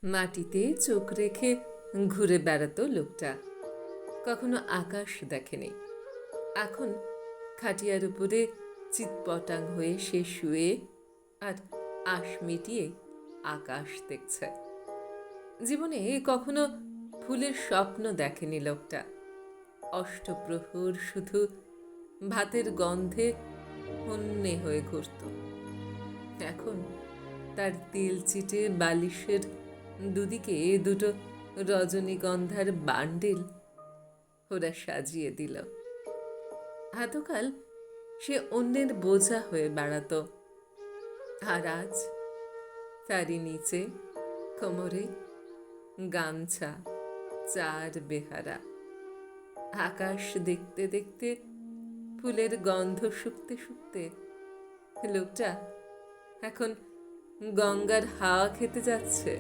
মাটিতে চোখ রেখে ঘুরে বেড়াতো লোকটা। কখনো আকাশ দেখেনি। এখন খাটিয়ার উপরে চিৎপটাং হয়ে সে শুয়ে আর আশ মিটিয়ে আকাশ দেখছে। জীবনে কখনো ফুলের স্বপ্ন দেখেনি লোকটা। অষ্টপ্রহর শুধু ভাতের গন্ধে হন্যে হয়ে ঘুরত। এখন তার তেল চিটে বালিশের দুদিকে দুটো রজনীগন্ধার বান্ডিল ওরা সাজিয়ে দিল। এতকাল সে অন্যের বোঝা হয়ে বেড়াতো, আর আজ তারই নিচে কোমরে গামছা, চার বেহারা। আকাশ দেখতে দেখতে ফুলের গন্ধ শুকতে শুকতে লোকটা এখন গঙ্গার হাওয়া খেতে যাচ্ছে।